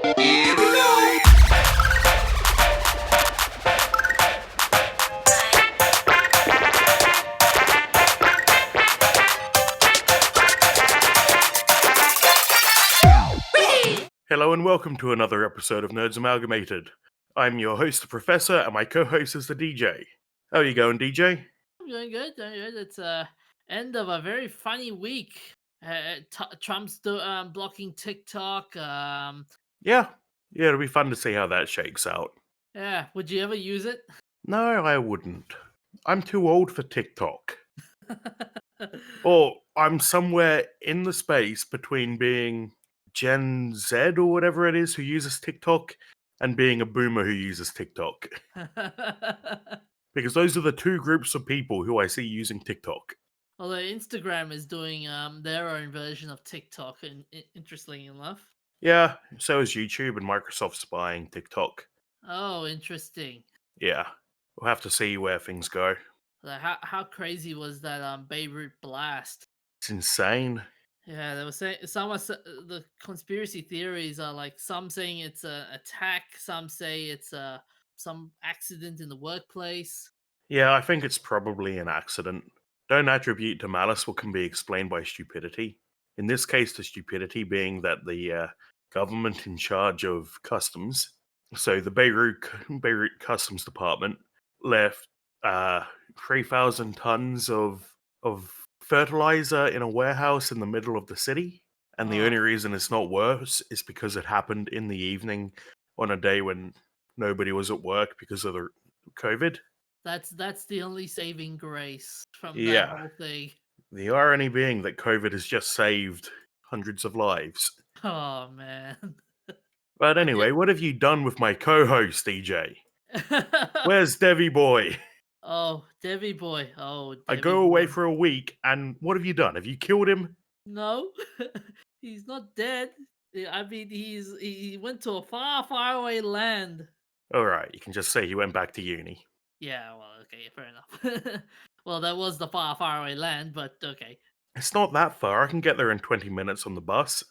Here we go! Hello and welcome to another episode of Nerds Amalgamated. I'm your host, the Professor, and my co-host is the DJ. How are you going, DJ? I'm doing good. It's end of a very funny week. Trump's blocking TikTok. Yeah, it'll be fun to see how that shakes out. Yeah. Would you ever use it? No, I wouldn't. I'm too old for TikTok. Or I'm somewhere in the space between being Gen Z or whatever it is who uses TikTok and being a boomer who uses TikTok. Because those are the two groups of people who I see using TikTok. Although Instagram is doing their own version of TikTok, and interestingly enough. Yeah, so is YouTube and Microsoft's buying TikTok. Oh, interesting. Yeah, we'll have to see where things go. Like, how crazy was that Beirut blast? It's insane. Yeah, they were saying the conspiracy theories are like some saying it's an attack, some say it's some accident in the workplace. Yeah, I think it's probably an accident. Don't attribute to malice what can be explained by stupidity. In this case, the stupidity being that the government in charge of customs, so the Beirut Customs Department, left 3,000 tons of fertilizer in a warehouse in the middle of the city. And the only reason it's not worse is because it happened in the evening on a day when nobody was at work because of the COVID. That's the only saving grace from that Yeah. whole thing. The irony being that COVID has just saved hundreds of lives. Oh man. But anyway, what have you done with my co-host, DJ? Where's Deviboy? Oh, Deviboy. Oh, I go away Deviboy. for a week, and what have you done? Have you killed him? No, he's not dead. I mean, he went to a far, far away land. Alright, you can just say he went back to uni. Yeah, well, okay, fair enough. Well, that was the far, far away land, but okay. It's not that far, I can get there in 20 minutes on the bus.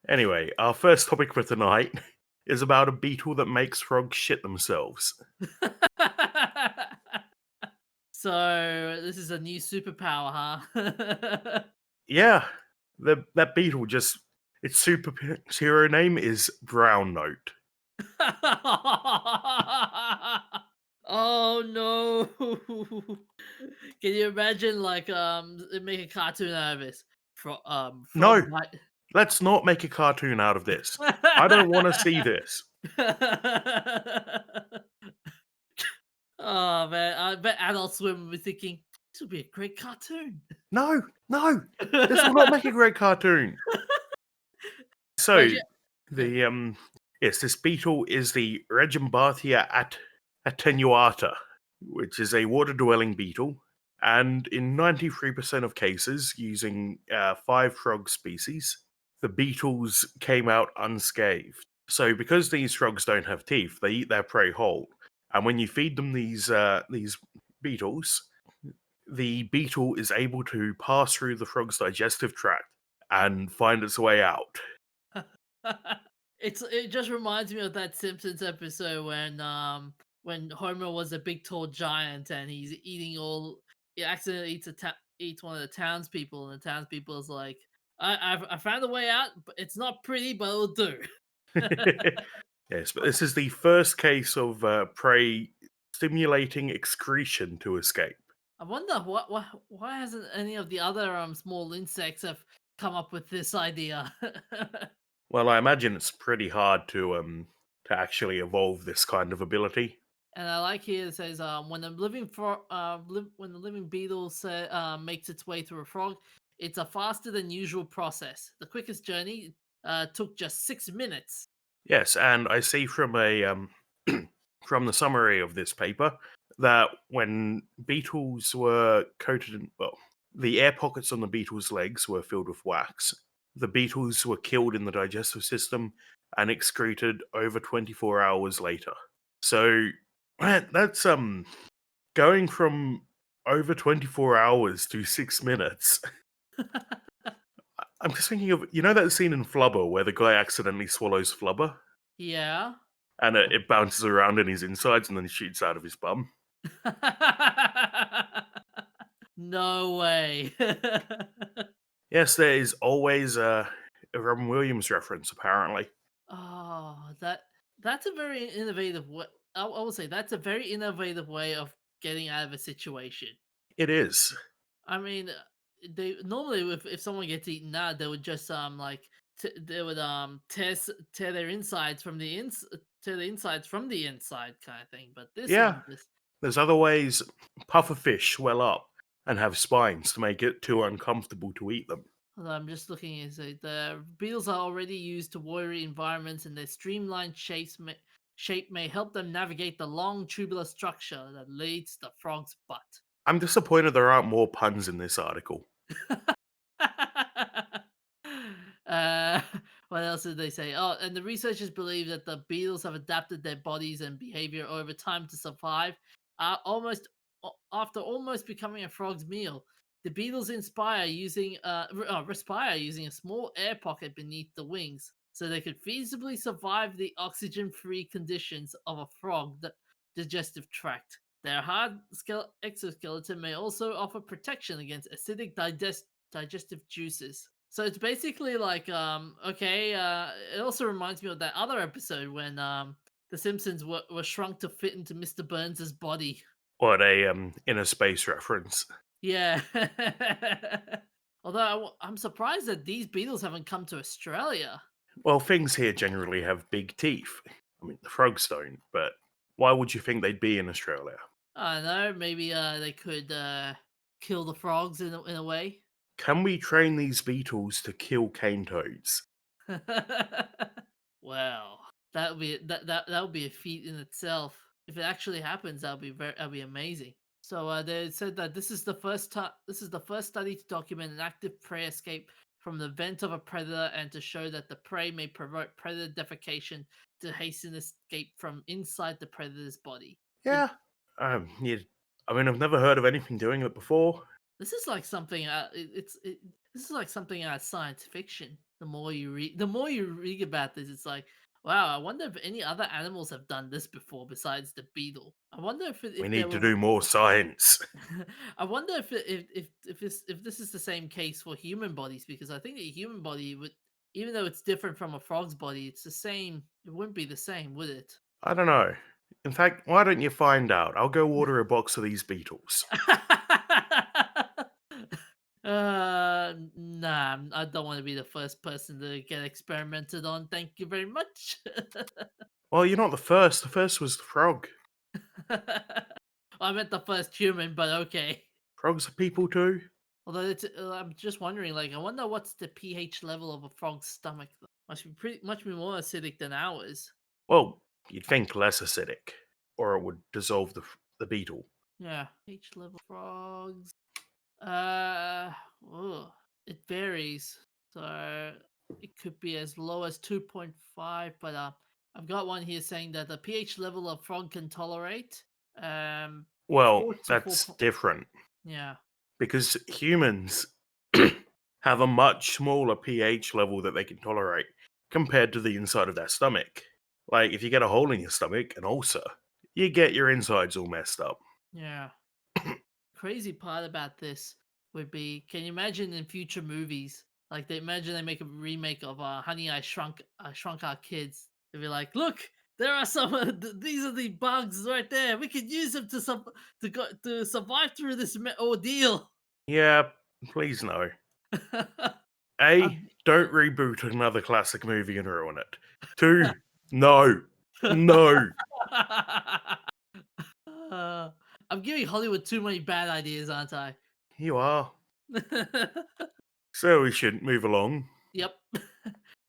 Anyway, our first topic for tonight is about a beetle that makes frogs shit themselves. So, this is a new superpower, huh? Yeah, that beetle just... its superhero name is Brown Note. Oh no! Can you imagine, like, make a cartoon out of this? No! Frog bite. Let's not make a cartoon out of this. I don't want to see this. Oh man, I bet Adult Swim will be thinking this would be a great cartoon. No! This will not make a great cartoon. So, But yeah, this beetle is the Regimbatia attenuata, which is a water-dwelling beetle, and in 93% of cases, using 5 frog species, the beetles came out unscathed. So, because these frogs don't have teeth, they eat their prey whole, and when you feed them these beetles, the beetle is able to pass through the frog's digestive tract and find its way out. it just reminds me of that Simpsons episode when Homer was a big tall giant and he's eating he accidentally eats one of the townspeople, and the townspeople is like, I found a way out, but it's not pretty, but it'll do. Yes, but this is the first case of prey stimulating excretion to escape. I wonder why hasn't any of the other small insects have come up with this idea? Well, I imagine it's pretty hard to actually evolve this kind of ability. And I like here it says when the when the living beetle makes its way through a frog, it's a faster than usual process. The quickest journey took just 6 minutes. Yes, and I see from a from the summary of this paper that when beetles were coated in, well, the air pockets on the beetles' legs were filled with wax. The beetles were killed in the digestive system and excreted over 24 hours later. So that's going from over 24 hours to 6 minutes. I'm just thinking of that scene in Flubber where the guy accidentally swallows Flubber Yeah. and it bounces around in his insides and then shoots out of his bum. No way. Yes, there is always a Robin Williams reference apparently. Oh, that's a very innovative way. I will say that's a very innovative way of getting out of a situation. It is. I mean, they normally if someone gets eaten out, they would just like they would tear their insides from tear the insides from the inside kind of thing. But this Yeah, one just there's other ways. Puffer fish swell up and have spines to make it too uncomfortable to eat them. hold on, I'm just looking at it. The beetles are already used to watery environments, and their streamlined shape may help them navigate the long tubular structure that leads to the frog's butt. I'm disappointed there aren't more puns in this article. uh, what else did they say? Oh, and the researchers believe that the beetles have adapted their bodies and behavior over time to survive. After almost becoming a frog's meal, the beetles respire using a small air pocket beneath the wings, so they could feasibly survive the oxygen-free conditions of a digestive tract. Their hard exoskeleton may also offer protection against acidic digestive juices. So it's basically like okay, it also reminds me of that other episode when the Simpsons were shrunk to fit into Mr. Burns's body. What a inner space reference. Yeah. Although I'm surprised that these beetles haven't come to Australia. Well, things here generally have big teeth. I mean, the frogs don't, but why would you think they'd be in Australia? I don't know, maybe they could kill the frogs in a way. Can we train these beetles to kill cane toads? Well, that would be a feat in itself. If it actually happens, that'll be amazing. So they said that this is the first study to document an active prey escape from the vent of a predator and to show that the prey may provoke predator defecation to hasten escape from inside the predator's body. The Yeah. Yeah. I mean, I've never heard of anything doing it before. This is like something. This is like something out of science fiction. The more you read about this, it's like, wow. I wonder if any other animals have done this before besides the beetle. I wonder We if there need to were. do more science. I wonder if this is the same case for human bodies because I think a human body would, even though it's different from a frog's body, it's the same. It wouldn't be the same, would it? I don't know. In fact, why don't you find out? I'll go order a box of these beetles. Nah, I don't want to be the first person to get experimented on. Thank you very much. Well, you're not the first. The first was the frog. I meant the first human, but okay. Frogs are people too. Although I'm just wondering, like, I wonder what's the pH level of a frog's stomach. Though. Must be much more acidic than ours. Well, you'd think less acidic, or it would dissolve the beetle. Yeah, pH level frogs. Uh, ugh, it varies. So it could be as low as 2.5, but I've got one here saying that the pH level of frog can tolerate um Well, 4 to 4. that's different Yeah. because humans have a much smaller pH level that they can tolerate compared to the inside of their stomach. Like, if you get a hole in your stomach, an ulcer, you get your insides all messed up. Yeah. Crazy part about this would be, can you imagine in future movies, like they imagine they make a remake of Honey I Shrunk Our Kids. They'd be like, look, there are some these are the bugs right there. We could use them to survive through this ordeal. Yeah, please no. A, I'm, don't reboot another classic movie and ruin it. Two, no. No. uh, I'm giving Hollywood too many bad ideas, aren't I? You are. So we should move along. Yep.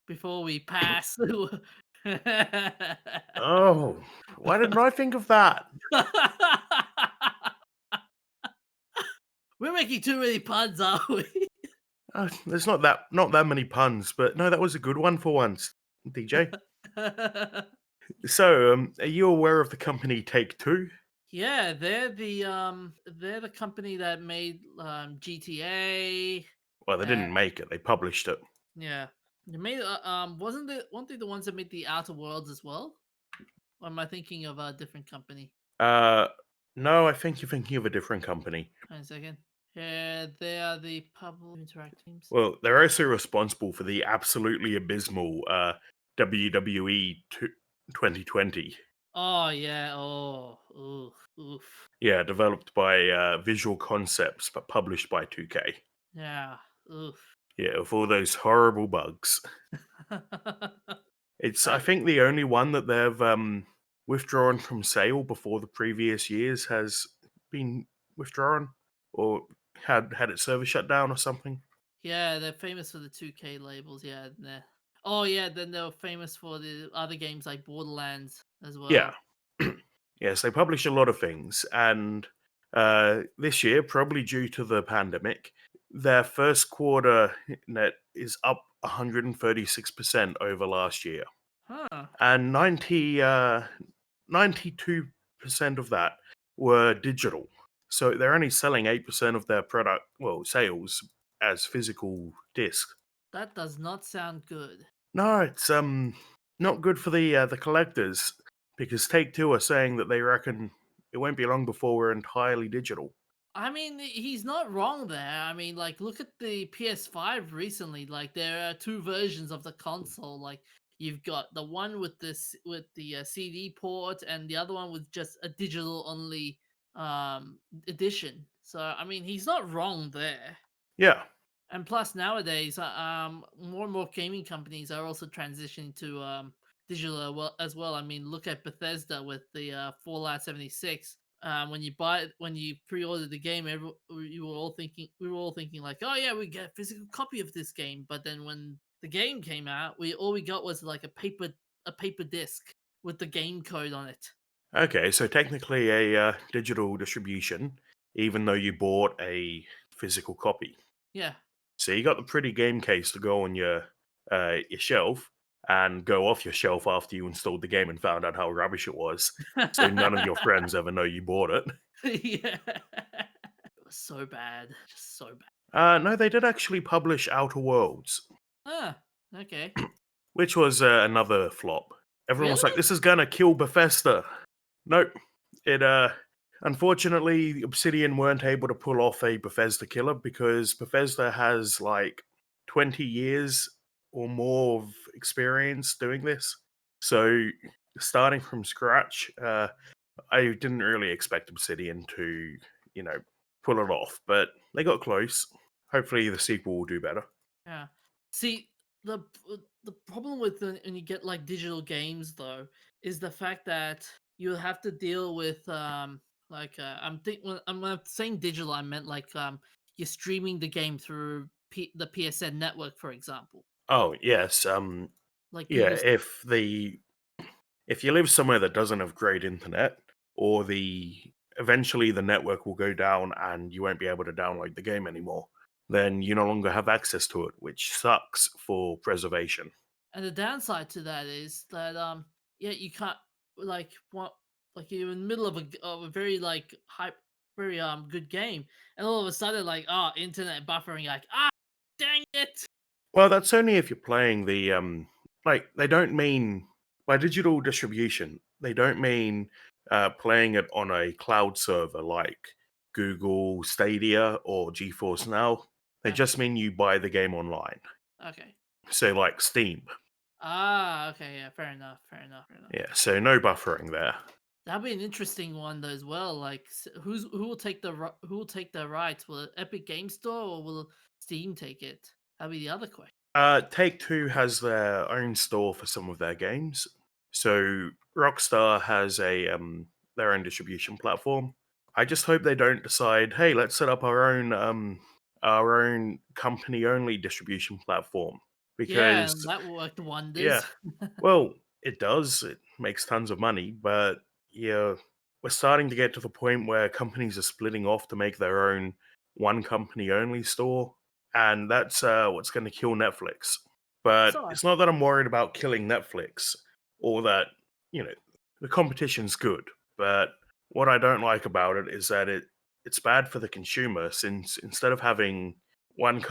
Before we pass. Oh, why didn't I think of that? We're making too many puns, aren't we? There's not that many puns, but no, that was a good one for once, DJ. So, are you aware of the company Take Two? Yeah, they're the company that made GTA. Well, they Uh, didn't make it; they published it. yeah. They made weren't they the ones that made the Outer Worlds as well? Or am I thinking of a different company? Uh, no, I think you're thinking of a different company. Wait a second. Yeah, they are the public interact teams. Well, they're also responsible for the absolutely abysmal WWE 2020. Oh yeah. Oh, oof, oof. Yeah, developed by Visual Concepts but published by 2K. Yeah, oof. Yeah, with all those horrible bugs. It's, I I think, the only one that they've withdrawn from sale before the previous years has been withdrawn or had its server shut down or something. Yeah, they're famous for the 2K labels. Yeah, oh yeah, then they're famous for the other games like Borderlands as Yeah. well. Yes, they publish a lot of things, and this year, probably due to the pandemic, their first quarter net is up 136% over last year, Huh. and 92% of that were digital. So they're only selling 8% of their product, well, sales as physical discs. That does not sound good. No, it's not good for the collectors because Take Two are saying that they reckon it won't be long before we're entirely digital. I mean, he's not wrong there. I mean, like, look at the PS5 recently. Like, there are two versions of the console. Like, you've got the one with this with the CD port, and the other one with just a digital only edition. So, I mean, he's not wrong there. Yeah. And plus, nowadays, more and more gaming companies are also transitioning to digital as well. I mean, look at Bethesda with the Fallout 76. When you buy it, when you pre-order the game, we were all thinking like, oh yeah, we get a physical copy of this game. But then when the game came out, we got was like a paper disc with the game code on it. Okay, so technically a digital distribution, even though you bought a physical copy. Yeah. So you got the pretty game case to go on your shelf and go off your shelf after you installed the game and found out how rubbish it was. So none of your friends ever know you bought it. Yeah. It was so bad, just so bad. No, they did actually publish Outer Worlds, Ah, okay. which was another flop. Everyone was like, Really? "This is gonna kill Bethesda." Nope. It unfortunately Obsidian weren't able to pull off a Bethesda killer because Bethesda has like 20 years or more of experience doing this. So starting from scratch, I didn't really expect Obsidian to, you know, pull it off, but they got close. Hopefully the sequel will do better. Yeah. See, the problem with when you get like digital games though is the fact that you have to deal with when I'm saying digital, I meant like you're streaming the game through the PSN network, for example, Oh, yes, like yeah, Google's. if you live somewhere that doesn't have great internet, or the eventually the network will go down and you won't be able to download the game anymore, then you no longer have access to it, which sucks for preservation. And the downside to that is that yeah, you can't like what like you're in the middle of a very like hype very good game, and all of a sudden like internet buffering, like dang it. Well, that's only if you're playing the like they don't mean by digital distribution, they don't mean playing it on a cloud server like Google Stadia or GeForce Now. They Okay, just mean you buy the game online. okay. So like Steam. Okay, yeah, fair enough, fair enough, fair enough. Yeah, so no buffering there. That'd be an interesting one though as well. Like, who will take the rights? Will it Epic Game Store or will Steam take it? That'd be the other question. Take Two has their own store for some of their games. So Rockstar has a their own distribution platform. I just hope they don't decide, hey, let's set up our own company only distribution platform Yeah, because that worked yeah, wonders. well, it does. It makes tons of money, but yeah, we're starting to get to the point where companies are splitting off to make their own one company only store, and that's what's going to kill Netflix. But So it's not that I'm worried about killing Netflix or that, you know, the competition's good. But what I don't like about it is that it's bad for the consumer since instead of having one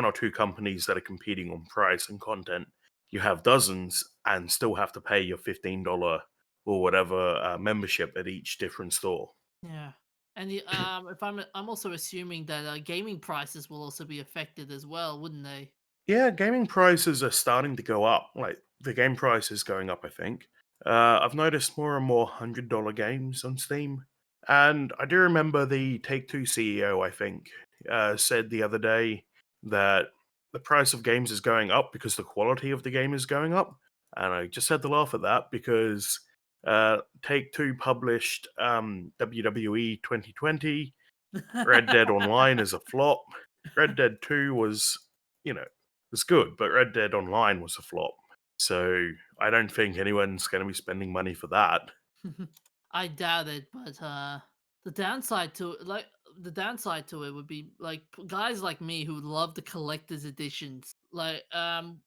or two companies that are competing on price and content. You have dozens and still have to pay your $15 or whatever membership at each different store. Yeah. And if I'm also assuming that gaming prices will also be affected as well, wouldn't they? Yeah, gaming prices are starting to go up. Like the game price is going up, I think. I've noticed more and more $100 games on Steam. And I do remember the Take Two CEO, I think, said the other day that the price of games is going up because the quality of the game is going up. And I just had to laugh at that because Take Two published WWE 2020. Red Dead Online is a flop. Red Dead 2 was good, but Red Dead Online was a flop. So I don't think anyone's going to be spending money for that. I doubt it, but the downside to it, the downside to it would be like guys like me who love the collector's editions. Like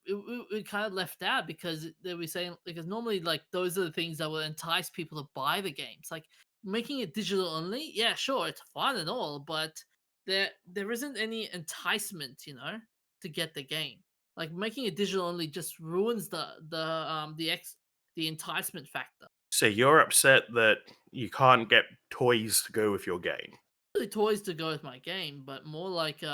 we kind of left out because they were saying because normally like those are the things that will entice people to buy the games. Like making it digital only, yeah, sure, it's fun and all, but there isn't any enticement, to get the game. Like making it digital only just ruins the enticement factor. So you're upset that you can't get toys to go with your game. Really toys to go with my game, but more like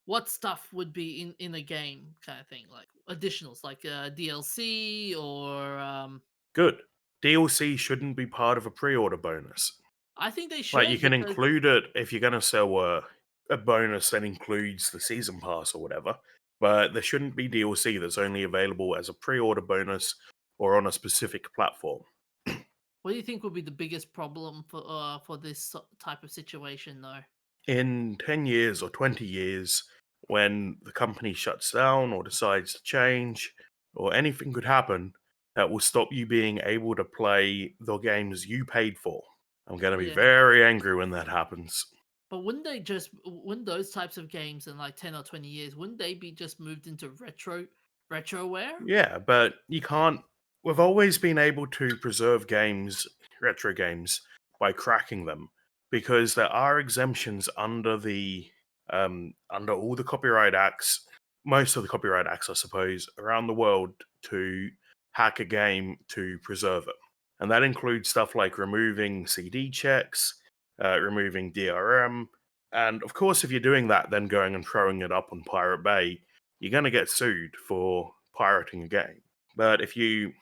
what stuff would be in a game kind of thing, like additionals, like DLC or Good. DLC shouldn't be part of a pre order bonus. I think they Like you should can because include it if you're going to sell a bonus that includes the season pass or whatever, but there shouldn't be DLC that's only available as a pre order bonus or on a specific platform. what do you think would be the biggest problem for this type of situation though? In 10 years or 20 years, when the company shuts down or decides to change, or anything could happen that will stop you being able to play the games you paid for. I'm going to be Yeah, very angry when that happens. but wouldn't those types of games in like 10 or 20 years wouldn't they be just moved into retroware? Yeah, but you can't. We've always been able to preserve games, retro games, by cracking them because there are exemptions under under all the copyright acts, most of the copyright acts, I suppose, around the world to hack a game to preserve it, and that includes stuff like removing CD checks, removing DRM, and of course, if you're doing that, then going and throwing it up on Pirate Bay, you're going to get sued for pirating a game. But if you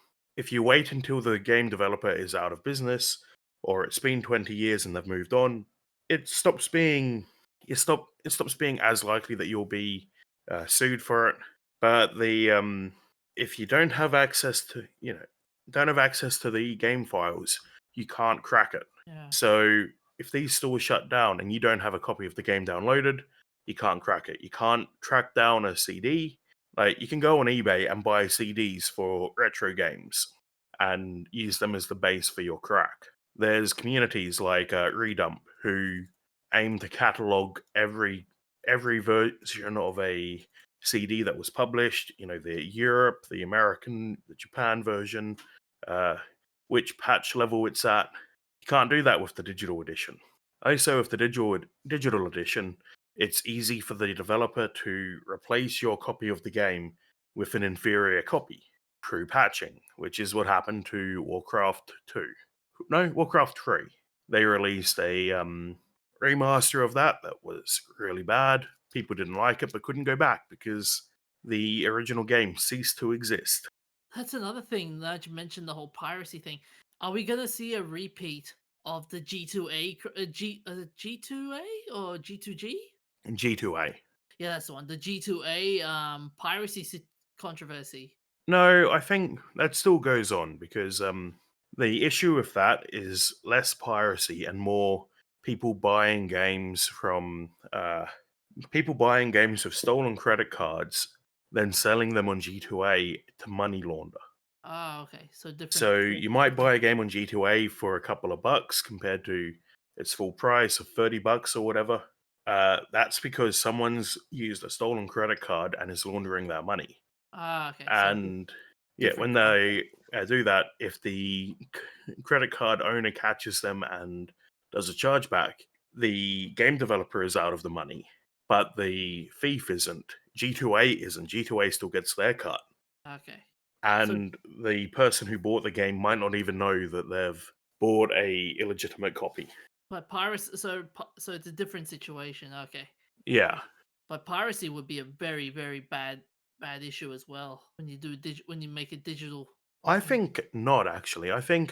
wait until the game developer is out of business or it's been 20 years and they've moved on, it stops being it stops being as likely that you'll be sued for it. But the if you don't have access to don't have access to the game files, you can't crack it. Yeah. So if these stores shut down and you don't have a copy of the game downloaded, you can't crack it. You can't track down a CD. Like you can go on eBay and buy CDs for retro games and use them as the base for your crack. There's communities like Redump who aim to catalog every version of a CD that was published. You know, the Europe, the American, the Japan version, uh, which patch level it's at. You can't do that with the digital edition. Also, with the digital edition, it's easy for the developer to replace your copy of the game with an inferior copy through patching, which is what happened to Warcraft 2. No, Warcraft 3. They released a remaster of that was really bad. People didn't like it but couldn't go back because the original game ceased to exist. That's another thing that you mentioned the whole piracy thing. Are we gonna see a repeat of the G2A G2A or G2G? In G2A. Yeah, that's the one. The G2A piracy controversy. No, I think that still goes on because the issue with that is less piracy and more people buying games from people buying games with stolen credit cards, then selling them on G2A to money launder. Ah, okay. So different. So So you might different. buy a game on G2A for a couple of bucks compared to its full price of $30 or whatever. That's because someone's used a stolen credit card and is laundering their money. Ah, okay. So And yeah, different when context. they do that, if the credit card owner catches them and does a chargeback, the game developer is out of the money. but the thief isn't. G2A isn't. G2A still gets their cut. Okay. So, And the person who bought the game might not even know that they've bought a illegitimate copy. but piracy. So it's a different situation. Okay. Yeah. But piracy would be a very, very bad issue as well when you when you make it digital. I When think not actually. I think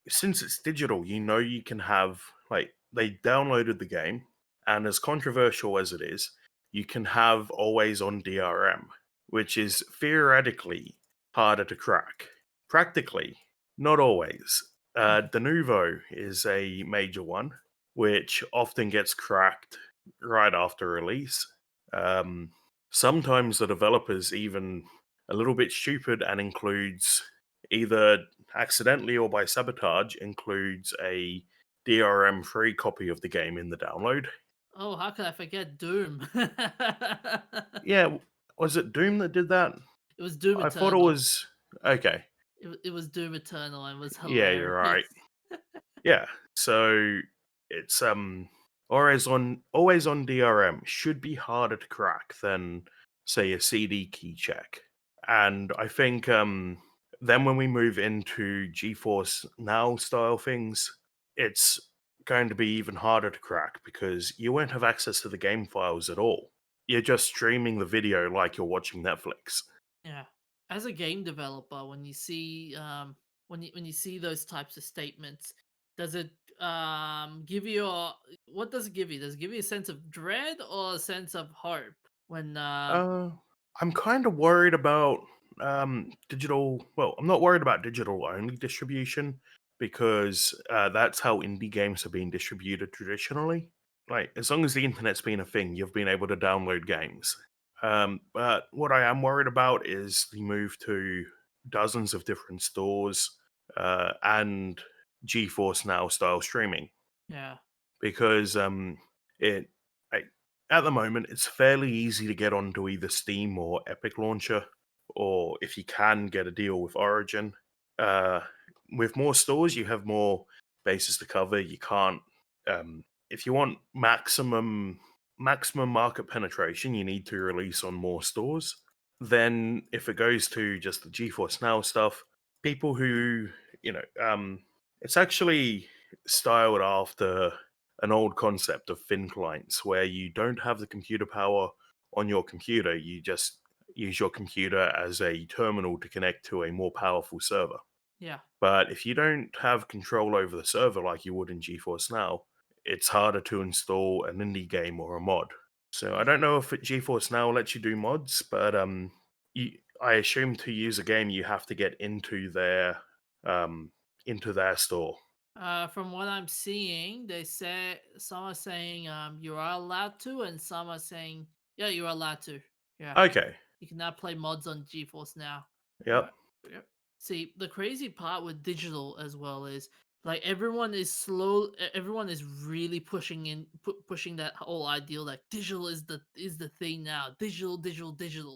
since it's digital, you can have like they downloaded the game, and as controversial as it is, you can have always on DRM, which is theoretically harder to crack. Practically, not always. Denuvo is a major one, which often gets cracked right after release. Um, Sometimes the developers even a little bit stupid and includes either accidentally or by sabotage includes a DRM free copy of the game in the download. Oh, how could I forget Doom? Yeah, was it Doom that did that? It was Doom I thought it Eternal. was okay. It was Doom Eternal and was Yeah, you're right. hilarious. Yeah, so it's always on DRM should be harder to crack than say a CD key check. And I think then when we move into GeForce Now style things, it's going to be even harder to crack because you won't have access to the game files at all. You're just streaming the video like you're watching Netflix. Yeah. As a game developer, when you see when you see those types of statements, does it give you a what does it give you? Does it give you a sense of dread or a sense of hope when Uh, I'm kind of worried about digital. Well, I'm not worried about digital only distribution because that's how indie games have been distributed traditionally. Like, as long as the internet's been a thing, you've been able to download games. But what I am worried about is the move to dozens of different stores and GeForce Now style streaming yeah. because it I, at the moment it's fairly easy to get onto either Steam or Epic Launcher, or if you can get a deal with Origin. Uh, with more stores, you have more bases to cover. You can't if you want maximum market penetration, you need to release on more stores. Then if it goes to just the GeForce Now stuff, people who it's actually styled after an old concept of thin clients where you don't have the computer power on your computer, you just use your computer as a terminal to connect to a more powerful server. Yeah. But if you don't have control over the server like you would in GeForce Now, it's harder to install an indie game or a mod. So I don't know if GeForce Now lets you do mods, but I assume to use a game you have to get um, into their store. From what I'm seeing, they say some are saying you are allowed to, and some are saying yeah, you are allowed to. Yeah, Okay. you can now play mods on GeForce now. Yep. Right. Yep. See, the crazy part with digital as well is like everyone is really pushing that whole ideal that digital is the thing now. Digital.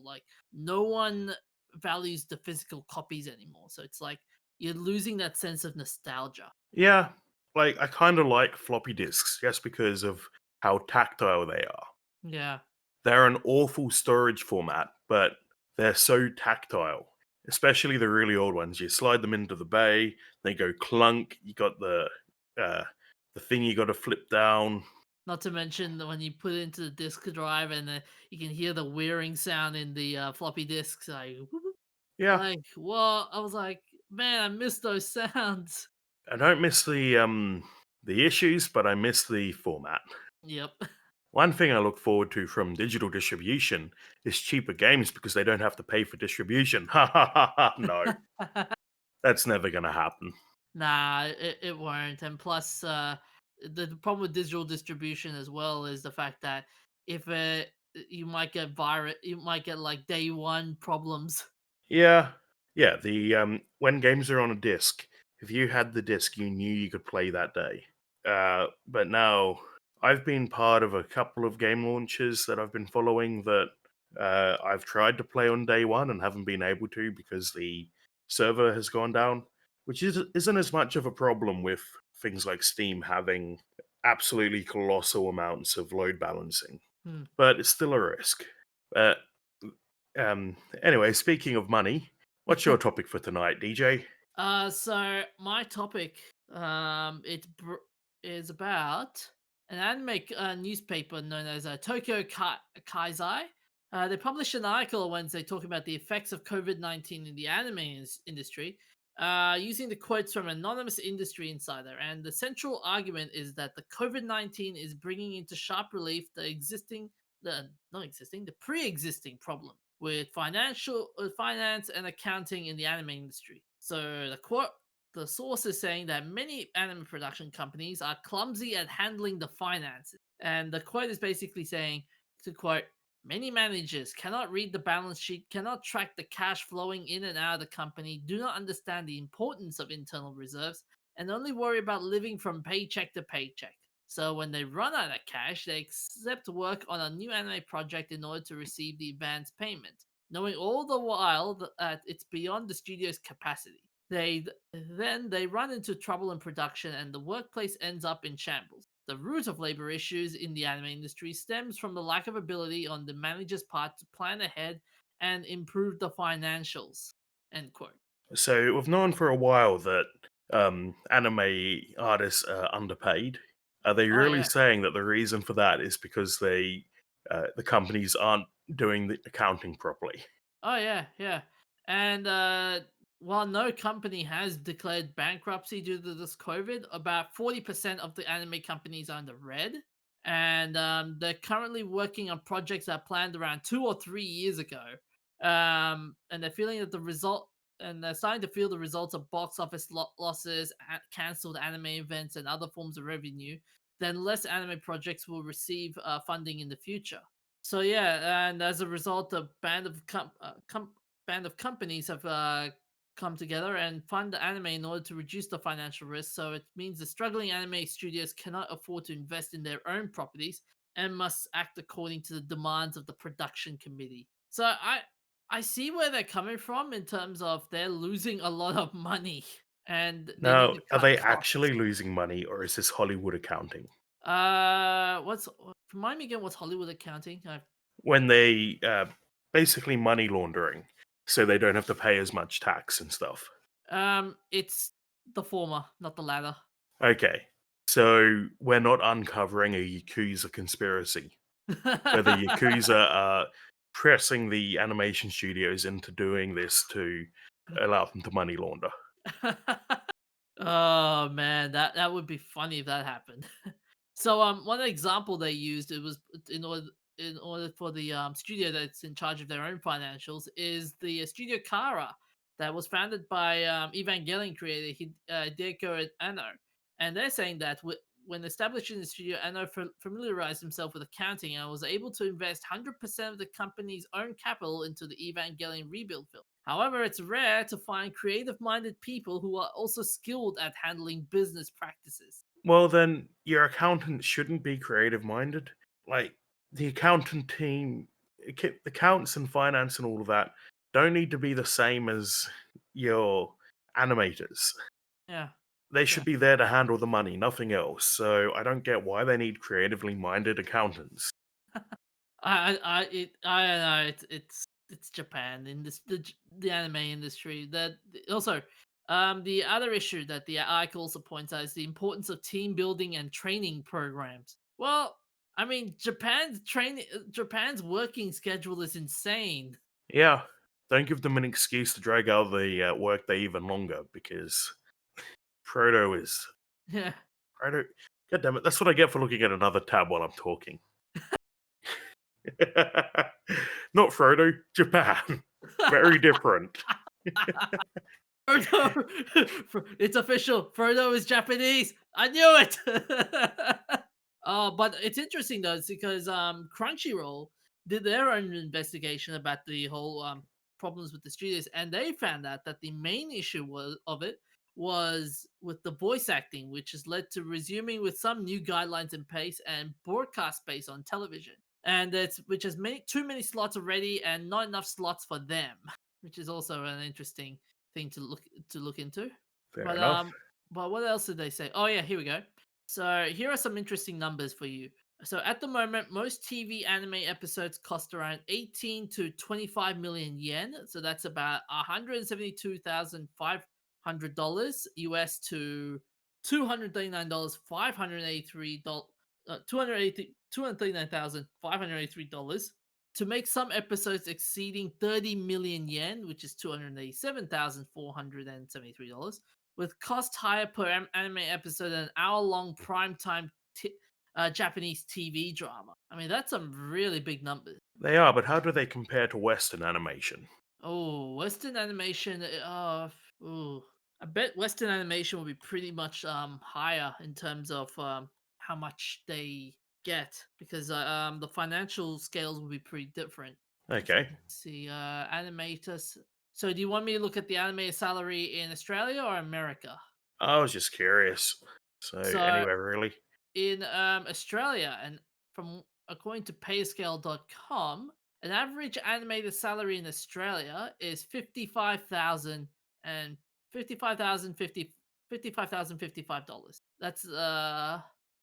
Like no one values the physical copies anymore. So it's like you're losing that sense of nostalgia. Yeah. Like I kind of like floppy disks just because of how tactile they are. Yeah. They're an awful storage format, but they're so tactile. Especially the really old ones. You slide them into the bay, they go clunk. You got uh, the thing you got to flip down. Not to mention that when you put it into the disk drive and you can hear the whirring sound in the floppy disks, like, whoop, whoop. Yeah, Like, well, I was like, man, I miss those sounds. I don't miss the issues, but I miss the format. Yep. One thing I look forward to from digital distribution is cheaper games because they don't have to pay for distribution. Ha ha ha ha! No, that's never gonna happen. Nah, it won't. And plus, the problem with digital distribution as well is the fact that if you might get you might get like day one problems. Yeah, yeah. The when games are on a disc, if you had the disc, you knew you could play that day. But now I've been part of a couple of game launches that I've been following that I've tried to play on day one and haven't been able to because the server has gone down, which isn't as much of a problem with things like Steam having absolutely colossal amounts of load balancing. Hmm. but it's still a risk. Uh, anyway, speaking of money, what's your topic for tonight, DJ? So my topic, is about an newspaper known as Tokyo Kaizai. They published an article on Wednesday talking about the effects of COVID-19 in the anime industry, using the quotes from an anonymous industry insider. And the central argument is that the COVID-19 is bringing into sharp relief the not existing, the pre-existing problem with finance and accounting in the anime industry. So the source is saying that many anime production companies are clumsy at handling the finances. And the quote is basically saying, to quote, many managers cannot read the balance sheet, cannot track the cash flowing in and out of the company, do not understand the importance of internal reserves, and only worry about living from paycheck to paycheck. So when they run out of cash, they accept work on a new anime project in order to receive the advance payment, knowing all the while that it's beyond the studio's capacity. Then they run into trouble in production and the workplace ends up in shambles. The root of labor issues in the anime industry stems from the lack of ability on the manager's part to plan ahead and improve the financials. End quote. So we've known for a while that anime artists are underpaid. Are they Oh really yeah. saying that the reason for that is because the companies aren't doing the accounting properly? Oh yeah, yeah. And while no company has declared bankruptcy due to this COVID, about 40% of the anime companies are in the red. And they're currently working on projects that planned around 2 or 3 years ago. And they're feeling that they're starting to feel the results of box office losses, cancelled anime events, and other forms of revenue. Then less anime projects will receive funding in the future. So yeah, and as a result, a band of companies have come together and fund the anime in order to reduce the financial risk. So it means the struggling anime studios cannot afford to invest in their own properties and must act according to the demands of the production committee. So I see where they're coming from in terms of they're losing a lot of money and they need Now, to are cut they costs. actually losing money, or is this Hollywood accounting? What's remind me again? What's Hollywood accounting? When they basically money laundering, so they don't have to pay as much tax and stuff. It's the former, not the latter. Okay, so we're not uncovering a Yakuza conspiracy where the Yakuza are pressing the animation studios into doing this to allow them to money launder. Oh man, that would be funny if that happened. So one example they used it was in order for the studio that's in charge of their own financials is the studio Kara that was founded by Evangelion creator Hideko Anno, and they're saying that when establishing the studio, Anno familiarized himself with accounting and was able to invest 100% of the company's own capital into the Evangelion rebuild film. However, it's rare to find creative minded people who are also skilled at handling business practices. Well, then your accountant shouldn't be creative minded. Like the accountant team, accounts and finance and all of that don't need to be the same as your animators. Yeah. They Yeah. should be there to handle the money, nothing else. So I don't get why they need creatively minded accountants. I don't know. It's Japan in the anime industry. That also, the other issue that the article also points out is the importance of team building and training programs. Well, I mean, Japan's working schedule is insane. Yeah, don't give them an excuse to drag out the workday even longer because Frodo is Yeah. Frodo. God damn it! That's what I get for looking at another tab while I'm talking. Not Frodo, Japan. Very different. Frodo, it's official. Frodo is Japanese. I knew it. But it's interesting though, it's because Crunchyroll did their own investigation about the whole problems with the studios, and they found out that the main issue was with the voice acting, which has led to resuming with some new guidelines in place and broadcast space on television, and it's which has too many slots already and not enough slots for them, which is also an interesting thing to look into. Fair But enough. what else did they say? Oh yeah, here we go. So here are some interesting numbers for you. So at the moment, most TV anime episodes cost around 18 to 25 million yen. So that's about $172,500 US to $239, $583, $239,583 to make some episodes exceeding 30 million yen, which is $287,473, with cost higher per anime episode than an hour-long primetime Japanese TV drama. I mean, that's some really big numbers. They are, but how do they compare to Western animation? Oh, Western animation. Ooh, I bet Western animation will be pretty much higher in terms of how much they get because the financial scales will be pretty different. Okay. Let's see, animators. So, do you want me to look at the animator salary in Australia or America? I was just curious. So, So, anyway, really? in Australia, and from according to payscale.com, an average animator salary in Australia is 55,000 and $55,055. That's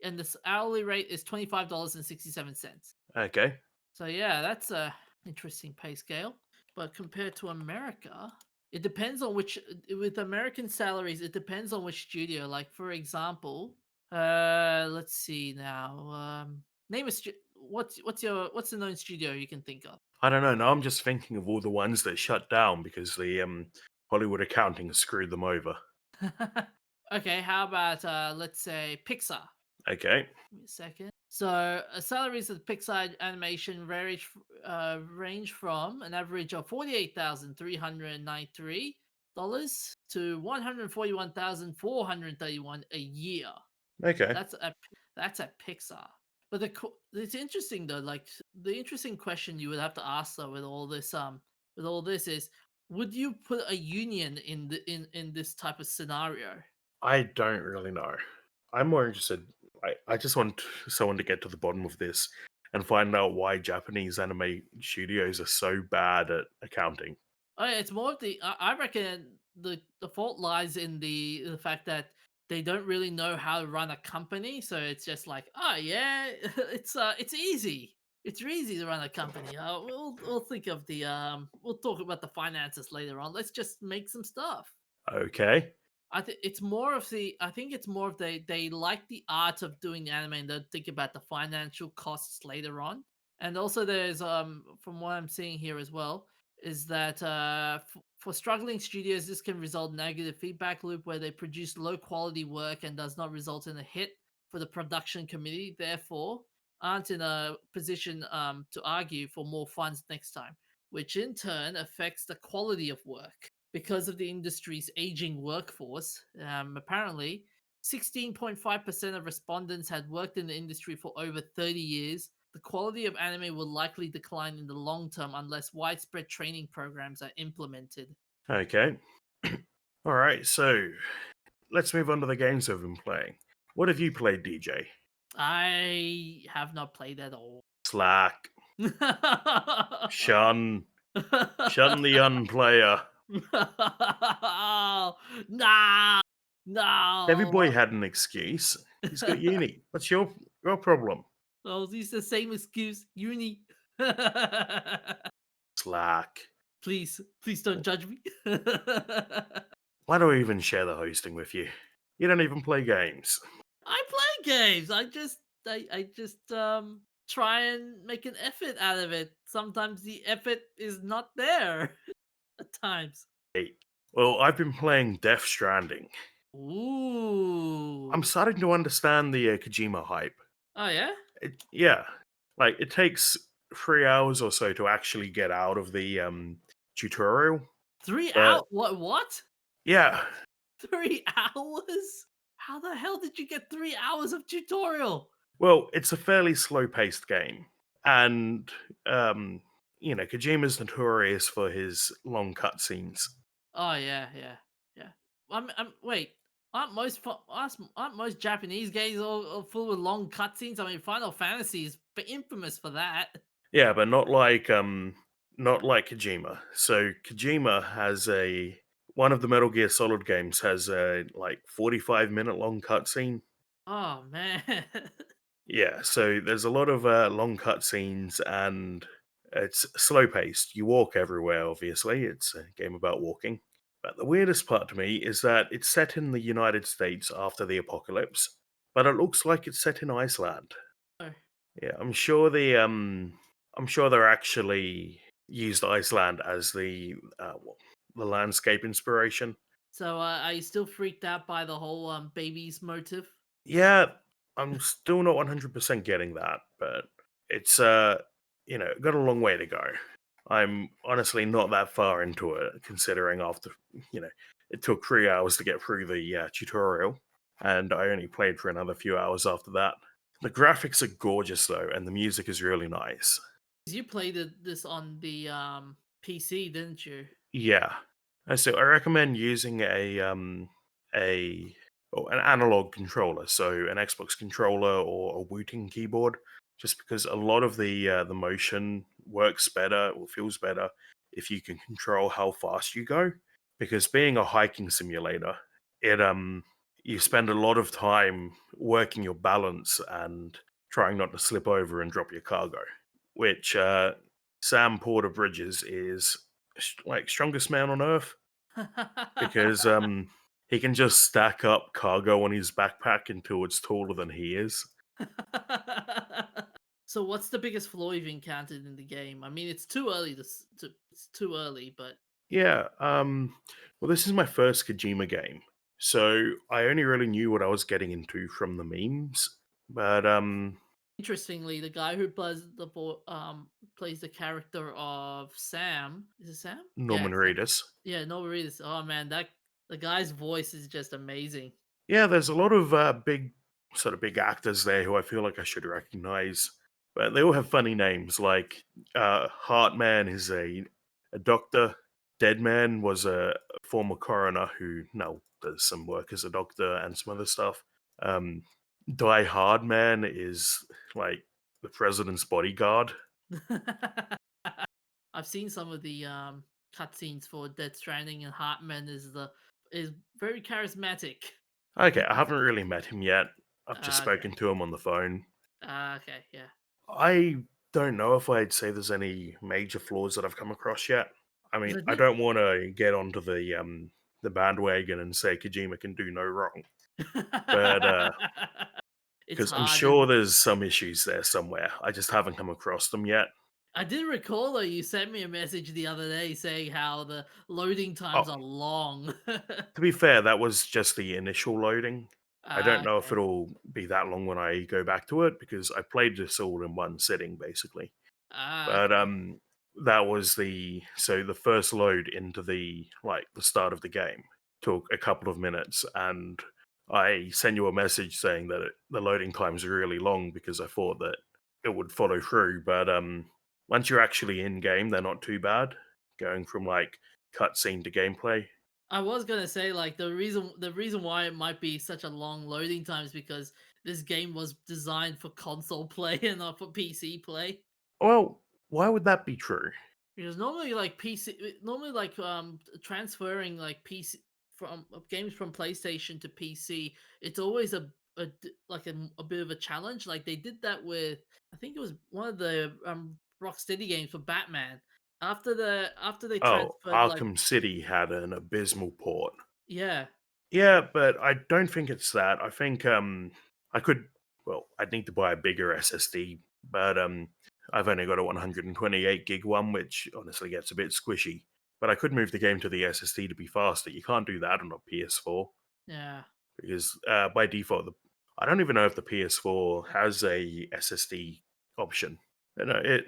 and this hourly rate is $25.67. Okay. So yeah, that's a interesting pay scale. But compared to America, it depends on which with American salaries, it depends on which studio. Like for example, let's see now. Name a what's the known studio you can think of? I don't know. Now I'm just thinking of all the ones that shut down because the Hollywood accounting screwed them over. Okay, how about let's say Pixar? Okay. Give me a second. So, salaries of Pixar animation range from an average of $48,393 to $141,431 a year. Okay. That's a Pixar. But it's interesting though. Like the interesting question you would have to ask though with all this is, would you put a union in this type of scenario? I don't really know. I'm more interested. I just want someone to get to the bottom of this and find out why Japanese anime studios are so bad at accounting. Oh, yeah, it's more of I reckon the fault lies in the fact that they don't really know how to run a company, so it's just like, oh yeah, it's easy. It's easy to run a company. We'll think of we'll talk about the finances later on. Let's just make some stuff. Okay. I think it's more of they like the art of doing anime and don't think about the financial costs later on. And also there's from what I'm seeing here as well is that for struggling studios this can result in negative feedback loop where they produce low quality work and does not result in a hit for the production committee, therefore aren't in a position to argue for more funds next time, which in turn affects the quality of work because of the industry's aging workforce. Apparently, 16.5% of respondents had worked in the industry for over 30 years. The quality of anime will likely decline in the long term unless widespread training programs are implemented. Okay. All right. So let's move on to the games I've been playing. What have you played, DJ? I have not played at all. Slack. Shun. Shun the unplayer. No, no. Deviboy had an excuse. He's got uni. What's your problem? Oh, it's the same excuse. Uni. Slack. Please don't judge me. Why do I even share the hosting with you? You don't even play games. I play games. I just try and make an effort out of it. Sometimes the effort is not there at times. Hey. Well, I've been playing Death Stranding. I'm Ooh. starting to understand the Kojima hype. Oh yeah? Yeah, like it takes 3 hours or so to actually get out of the tutorial, 3 but out what? yeah, 3 hours? How the hell did you get 3 hours of tutorial? well, it's a fairly slow-paced game, and um, Kojima's notorious for his long cutscenes. Oh yeah, yeah, yeah. Wait. Aren't most Japanese games all full with long cutscenes? I mean, Final Fantasy is infamous for that. Yeah, but not like Kojima. So Kojima has a one of the Metal Gear Solid games has a like 45-minute long cutscene. Oh man. Yeah, so there's a lot of long cutscenes and it's slow paced. You walk everywhere, obviously. It's a game about walking. But the weirdest part to me is that it's set in the United States after the apocalypse, but it looks like it's set in Iceland. Oh, Yeah, I'm sure they're actually used Iceland as the landscape inspiration. so, are you still freaked out by the whole babies motive? Yeah, I'm still not 100% getting that, but it's got a long way to go. I'm honestly not that far into it, considering after you know, it took 3 hours to get through the tutorial, and I only played for another few hours after that. The graphics are gorgeous though, and the music is really nice. 'Cause you played this on the PC, didn't you? Yeah. So I recommend using a an analog controller, so an Xbox controller or a Wooting keyboard, just because a lot of the motion works better or feels better if you can control how fast you go. Because being a hiking simulator, it you spend a lot of time working your balance and trying not to slip over and drop your cargo, which Sam Porter Bridges is like strongest man on earth because he can just stack up cargo on his backpack until it's taller than he is. So, what's the biggest flaw you've encountered in the game? I mean, it's too early it's too early, but Yeah. Well, this is my first Kojima game, so I only really knew what I was getting into from the memes. But interestingly, the guy who plays the character of Sam, is it Sam? Yeah, Norman Sam. Reedus. Yeah, no Reedus. Oh man, that the guy's voice is just amazing. Yeah, there's a lot of big actors there who I feel like I should recognize, but they all have funny names. Like Heartman is a doctor. Deadman was a former coroner who now does some work as a doctor and some other stuff. Um, Die Hard Man is like the president's bodyguard. I've seen some of the cutscenes for Death Stranding, and Hartman is very charismatic. Okay, I haven't really met him yet. I've just Okay. spoken to him on the phone. Okay, yeah. I don't know if I'd say there's any major flaws that I've come across yet. I 'Cause mean, I I did. don't want to get onto the bandwagon and say Kojima can do no wrong, but It's because I'm hard, sure and there's some issues there somewhere. I just haven't come across them yet. I did recall though you sent me a message the other day saying how the loading Oh, times are long. to be fair, that was just the initial loading. I don't know if Okay. it'll be that long when I go back to it because I played this all in one sitting basically. But Okay. that was the first load into the start of the game took a couple of minutes, and I sent you a message saying that the loading times are really long because I thought that it would follow through. But once you're actually in game, they're not too bad. Going from like cutscene to gameplay. I was gonna say like the reason why it might be such a long loading time is because this game was designed for console play and not for PC play. Well, why would that be true? Because normally, like normally like transferring like PC from games from PlayStation to PC, it's always a bit of a challenge. Like they did that with I think it was one of the Rocksteady games for Batman. After they Oh, transferred like Arkham City had an abysmal port. yeah. Yeah, but I don't think it's that. I think I could I'd need to buy a bigger SSD, but I've only got a 128 gig one, which honestly gets a bit squishy. But I could move the game to the SSD to be faster. You can't do that on a PS4 Yeah. because by default, I don't even know if the PS4 has a SSD option. You know, it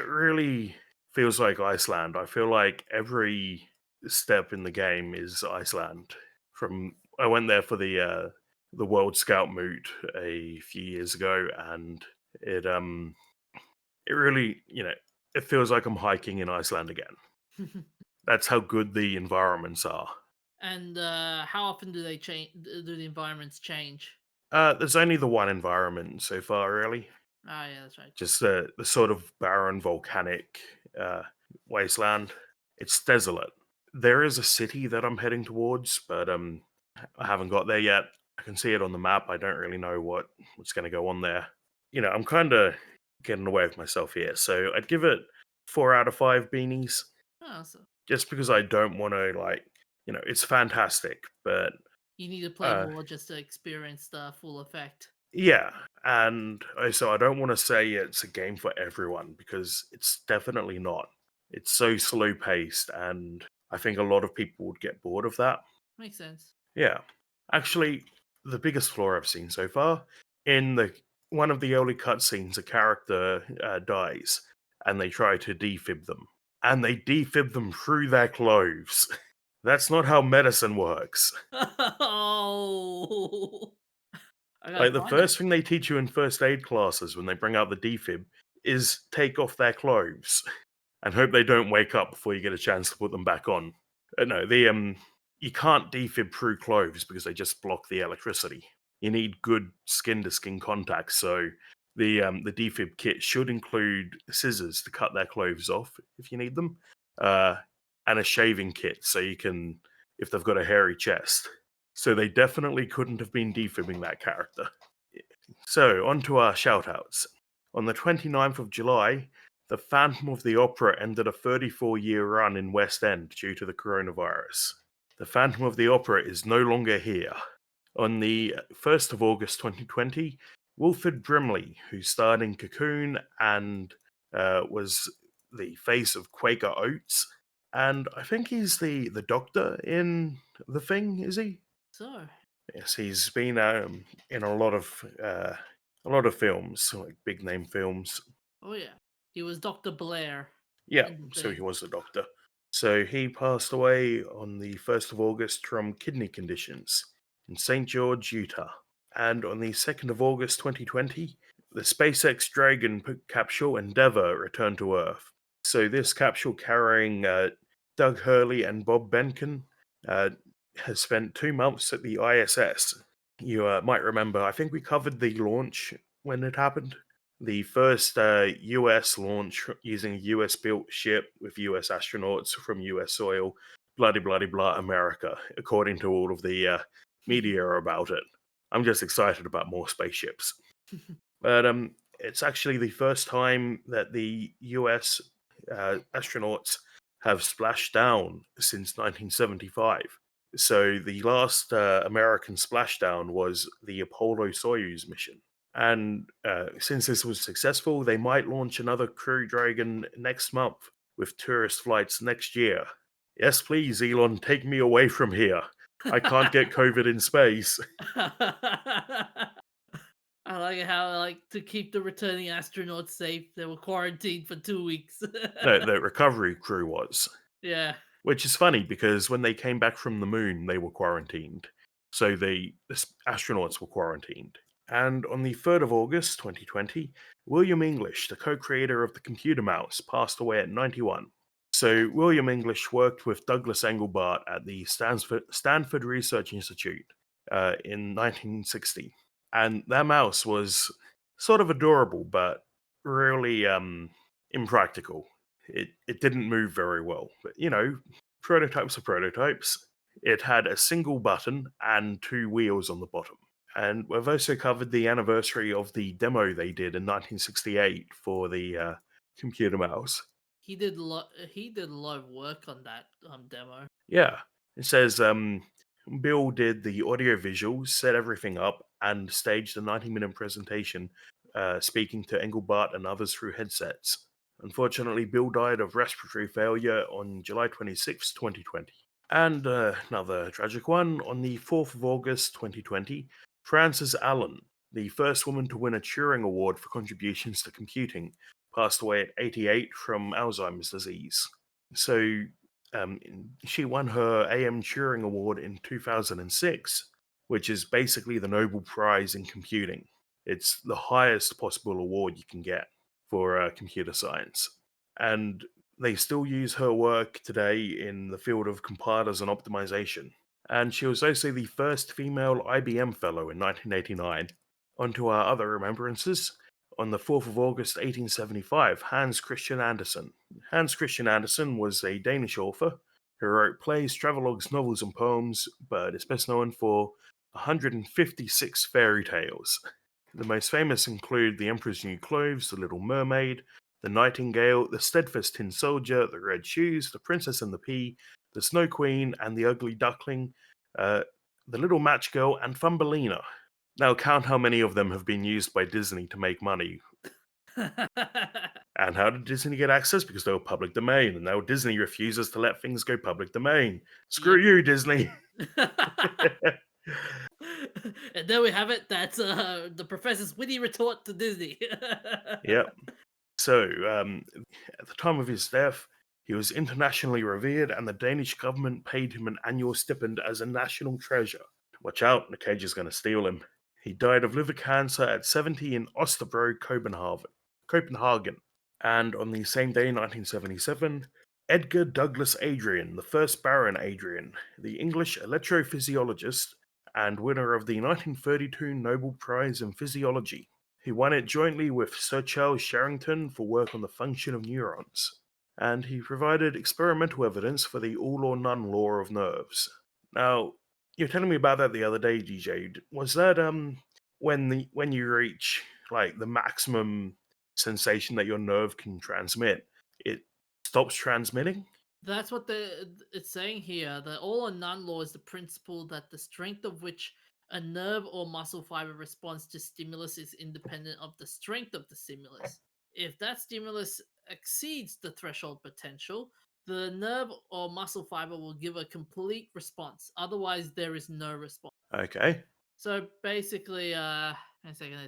really feels like Iceland. I feel like every step in the game is Iceland. From I went there for the World Scout moot a few years ago, and it really it feels like I'm hiking in Iceland again. That's how good the environments are. And how often do they change? Do the environments change? There's only the one environment so far, really. Ah, yeah, that's right. Just the sort of barren volcanic uh, wasteland. It's desolate. There is a city that I'm heading towards, but I haven't got there yet. I can see it on the map. I don't really know what's going to go on there. I'm kind of getting away with myself here. So I'd give it 4 out of 5 beanies, Oh, so just because I don't want to it's fantastic, but you need to play uh, more just to experience the full effect. yeah, and also I don't want to say it's a game for everyone because it's definitely not. It's so slow paced, and I think a lot of people would get bored of that. Makes sense. Yeah. Actually, the biggest flaw I've seen so far in the one of the early cutscenes, a character dies, and they try to defib them, and they defib them through their clothes. That's not how medicine works. Oh, I gotta Like the find that. first thing they teach you in first aid classes when they bring out the defib is take off their clothes and hope they don't wake up before you get a chance to put them back on. No, you can't defib through clothes because they just block the electricity. You need good skin to skin contact, so the defib kit should include scissors to cut their clothes off if you need them, uh, and a shaving kit so you can if they've got a hairy chest. So they definitely couldn't have been defibbing that character. So on to our shoutouts. On the 29th of July, the Phantom of the Opera ended a 34-year run in West End due to the coronavirus. The Phantom of the Opera is no longer here. On the 1st of August 2020, Wilfred Brimley, who starred in Cocoon and was the face of Quaker Oats, and I think he's the doctor in The Thing, is he? So, Yes, he's been in a lot of films, like big name films. oh yeah, he was Dr. Blair Yeah, in the so he thing. was the doctor. So he passed away on the 1st of August from kidney conditions in St. George, Utah. And on the 2nd of August 2020, the SpaceX Dragon capsule Endeavour returned to Earth. So this capsule carrying Doug Hurley and Bob Behnken uh, has spent 2 months at the ISS. You might remember, I think we covered the launch when it happened. The first US launch using a US built ship with US astronauts from US soil, bloody, bloody, blah, America, according to all of the media about it. I'm just excited about more spaceships. But it's actually the first time that the US astronauts have splashed down since 1975. So the last American splashdown was the Apollo Soyuz mission. And since this was successful, they might launch another Crew Dragon next month with tourist flights next year. Yes, please, Elon, take me away from here. I can't get COVID in space. I like how, like, to keep the returning astronauts safe, they were quarantined for 2 weeks. No, the recovery crew was. Yeah, Which is funny because when they came back from the moon, they were quarantined. So the astronauts were quarantined. And on the 3rd of August 2020, William English, the co creator of the computer mouse, passed away at 91. So, William English worked with Douglas Engelbart at the Stanford Research Institute in 1960. And that mouse was sort of adorable, but really impractical. It didn't move very well. But, prototypes are prototypes. It had a single button and 2 wheels on the bottom. And we've also covered the anniversary of the demo they did in 1968 for the computer mouse. he did a lot of work on that demo. Yeah, it says Bill did the audio visuals, set everything up, and staged a 90-minute presentation speaking to Engelbart and others through headsets. Unfortunately, Bill died of respiratory failure on July 26, 2020. And another tragic one, on the 4th of August 2020, Frances Allen, the first woman to win a Turing Award for contributions to computing, passed away at 88 from Alzheimer's disease. So um, she won her AM Turing Award in 2006, which is basically the Nobel Prize in computing. It's the highest possible award you can get for computer science. And they still use her work today in the field of compilers and optimization. And she was also the first female IBM Fellow in 1989. On to our other remembrances. On the 4th of August 1875, Hans Christian Andersen. Hans Christian Andersen was a Danish author who wrote plays, travelogues, novels, and poems, but is best known for 156 fairy tales. The most famous include The Emperor's New Clothes, The Little Mermaid, The Nightingale, The Steadfast Tin Soldier, The Red Shoes, The Princess and the Pea, The Snow Queen and the Ugly Duckling, uh, The Little Match Girl, and Thumbelina. Now count how many of them have been used by Disney to make money. And how did Disney get access? Because they were public domain, and now Disney refuses to let things go public domain. Screw Yep. you, Disney. And there we have it. That's the professor's witty retort to Disney. Yep. So, at the time of his death, he was internationally revered, and the Danish government paid him an annual stipend as a national treasure. Watch out, the cage is going to steal him. He died of liver cancer at 70 in Osterbro, Copenhagen. And on the same day, 1977, Edgar Douglas Adrian, the first Baron Adrian, the English electrophysiologist and winner of the 1932 Nobel Prize in Physiology. He won it jointly with Sir Charles Sherrington for work on the function of neurons, and he provided experimental evidence for the all or none law of nerves. Now, you were telling me about that the other day, DJ. Was that when you reach like the maximum sensation that your nerve can transmit, it stops transmitting? That's what it's saying here. The all or none law is the principle that the strength of which a nerve or muscle fiber responds to stimulus is independent of the strength of the stimulus. If that stimulus exceeds the threshold potential, the nerve or muscle fiber will give a complete response. Otherwise, there is no response. Okay. So basically, a second,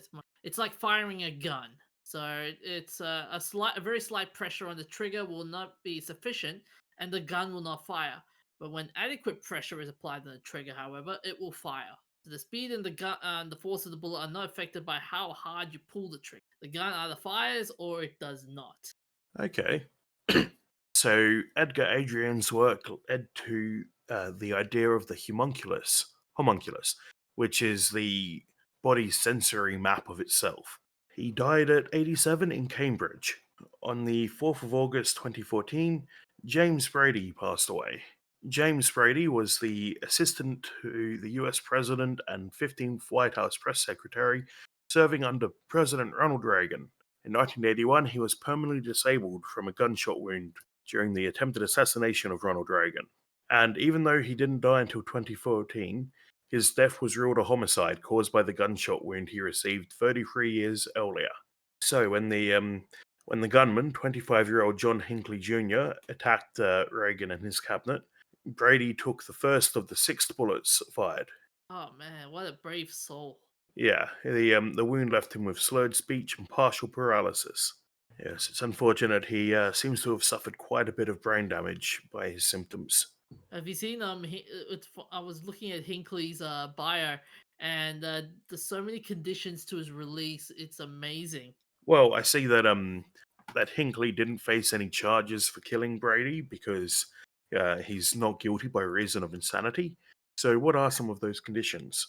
it's like firing a gun. So it's a very slight pressure on the trigger will not be sufficient, and the gun will not fire. But when adequate pressure is applied on the trigger, however, it will fire. So the speed and the gun and the force of the bullet are not affected by how hard you pull the trigger. The gun either fires or it does not. Okay. So Edgar Adrian's work led to the idea of the homunculus, which is the body's sensory map of itself. He died at 87 in Cambridge. On the 4th of August 2014, James Brady passed away. James Brady was the assistant to the US President and 15th White House press secretary, serving under President Ronald Reagan. In 1981, he was permanently disabled from a gunshot wound during the attempted assassination of Ronald Reagan. And even though he didn't die until 2014, his death was ruled a homicide caused by the gunshot wound he received 33 years earlier. So when the gunman, 25-year-old John Hinckley Jr., attacked Reagan and his cabinet, Brady took the first of the 6 bullets fired. Oh man, what a brave soul. Yeah, the wound left him with slurred speech and partial paralysis. Yes, it's unfortunate. He seems to have suffered quite a bit of brain damage by his symptoms. Have you seen I was looking at Hinckley's bio, and there's so many conditions to his release. It's amazing. Well, I see that Hinckley didn't face any charges for killing Brady because he's not guilty by reason of insanity. So, what are some of those conditions?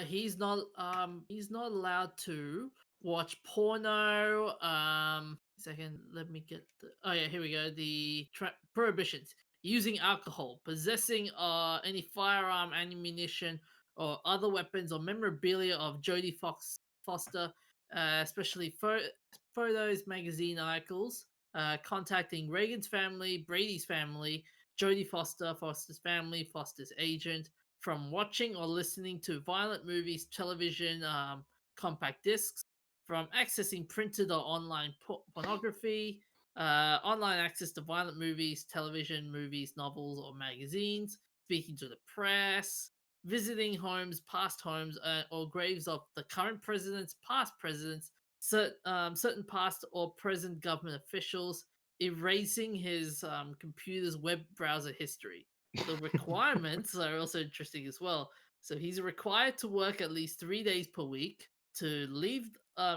He's not allowed to watch porno. Second, let me get the. Oh yeah, here we go. The prohibitions: using alcohol, possessing any firearm, ammunition, or other weapons or memorabilia of Foster, especially photos, magazine articles, contacting Reagan's family, Brady's family, Jodie Foster, Foster's family, Foster's agent, from watching or listening to violent movies, television, compact discs, from accessing printed or online pornography, online access to violent movies, television, movies, novels, or magazines, speaking to the press, visiting past homes, or graves of the current presidents, past presidents, certain past or present government officials, erasing his computer's web browser history. The requirements are also interesting as well. So he's required to work at least 3 days per week, to leave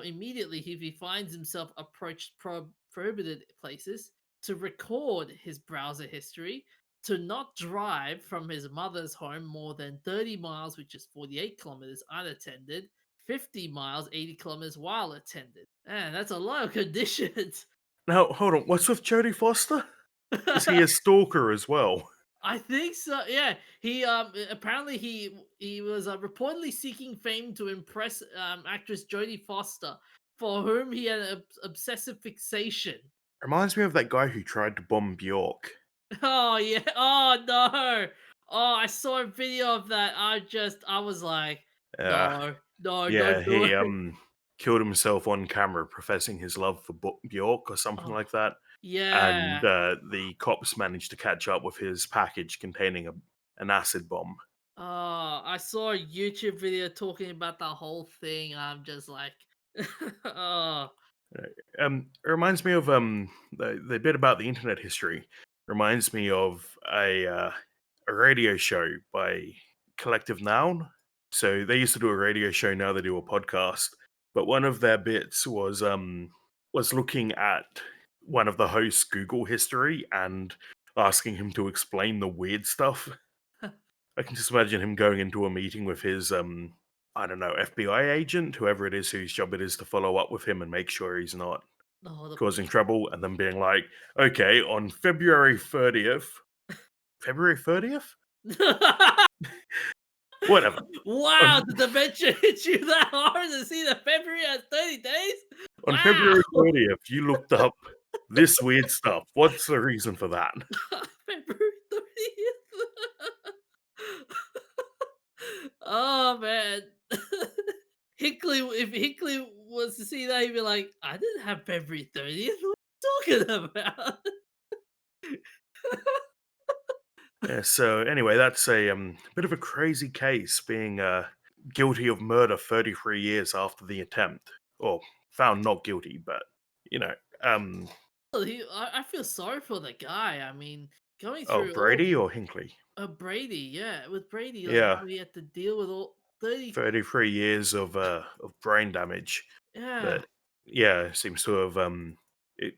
immediately if he finds himself approached prohibited places, to record his browser history, to not drive from his mother's home more than 30 miles, which is 48 kilometers, unattended, 50 miles, 80 kilometers while attended. Man, that's a lot of conditions. Now, hold on. What's with Jodie Foster? Is he a stalker as well? I think so. Yeah, he apparently he was reportedly seeking fame to impress actress Jodie Foster, for whom he had an obsessive fixation. Reminds me of that guy who tried to bomb Bjork. Oh yeah. Oh no. Oh, I saw a video of that. I was like, Uh, no, no, yeah, don't do he it. killed himself on camera professing his love for Bjork or something Oh like that. And yeah. the cops managed to catch up with his package containing an acid bomb. Oh, I saw a YouTube video talking about the whole thing. I'm just like, oh, It reminds me of the bit about the internet history. Reminds me of a radio show by Collective Noun. So they used to do a radio show. Now they do a podcast. But one of their bits was looking at one of the hosts' Google history and asking him to explain the weird stuff. I can just imagine him going into a meeting with his I don't know, FBI agent, whoever it is whose job it is to follow up with him and make sure he's not oh, the causing trouble, and then being like, okay, on February 30th, February 30th? Whatever. wow, On, the dementia hit you that hard to see the February at 30 days? on Wow! February 30th, you looked up this weird stuff. What's the reason for that? February 30th. Oh man. If Hickley was to see that, he'd be like, I didn't have February 30th. What are you talking about? Yeah, so anyway, that's a bit of a crazy case, being guilty of murder 33 years after the attempt. Or found not guilty, but, you know, um, Well, I feel sorry for the guy. I mean, going oh, through all Brady or Hinckley? Brady, yeah, with Brady, like Yeah, how he had to deal with all 30, 33 years of brain damage yeah, that, yeah, seems to have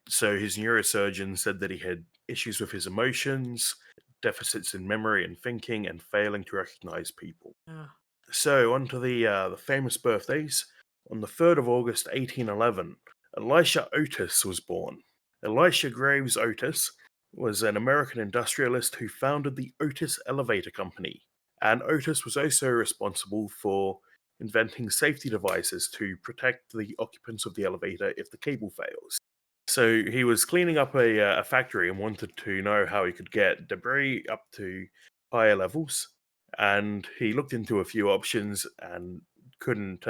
so his neurosurgeon said that he had issues with his emotions, deficits in memory and thinking, and failing to recognize people. yeah. So on to the famous birthdays. On the 3rd of August 1811, Elisha Otis was born. Elisha Graves Otis was an American industrialist who founded the Otis Elevator Company, and Otis was also responsible for inventing safety devices to protect the occupants of the elevator if the cable fails. So he was cleaning up a factory and wanted to know how he could get debris up to higher levels. And he looked into a few options and couldn't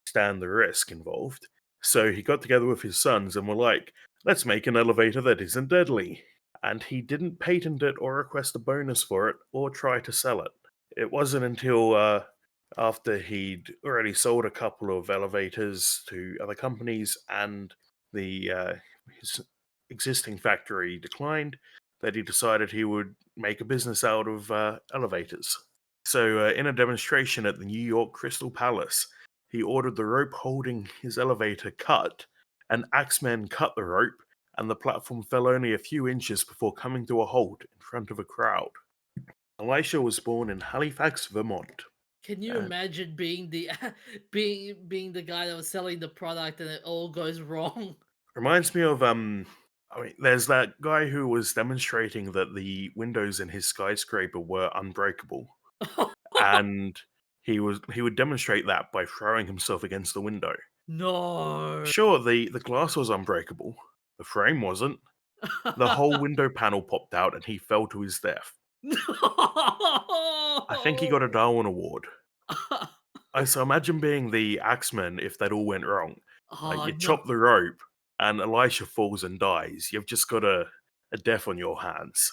stand the risk involved. So he got together with his sons and were like, let's make an elevator that isn't deadly. And he didn't patent it or request a bonus for it or try to sell it. It wasn't until after he'd already sold a couple of elevators to other companies and the his existing factory declined that he decided he would make a business out of elevators. So, in a demonstration at the New York Crystal Palace, he ordered the rope holding his elevator cut, and axemen cut the rope, and the platform fell only a few inches before coming to a halt in front of a crowd. Elisha was born in Halifax, Vermont. Can you Uh, imagine being the being the guy that was selling the product and it all goes wrong? Reminds me of I mean, there's that guy who was demonstrating that the windows in his skyscraper were unbreakable, and he would demonstrate that by throwing himself against the window. No. Sure, the glass was unbreakable, the frame wasn't. The whole window panel popped out, and he fell to his death. I think he got a No. Darwin Award. I so imagine being the axeman if that all went wrong. Like Oh you no. chop the rope, and Elisha falls and dies. You've just got a death on your hands.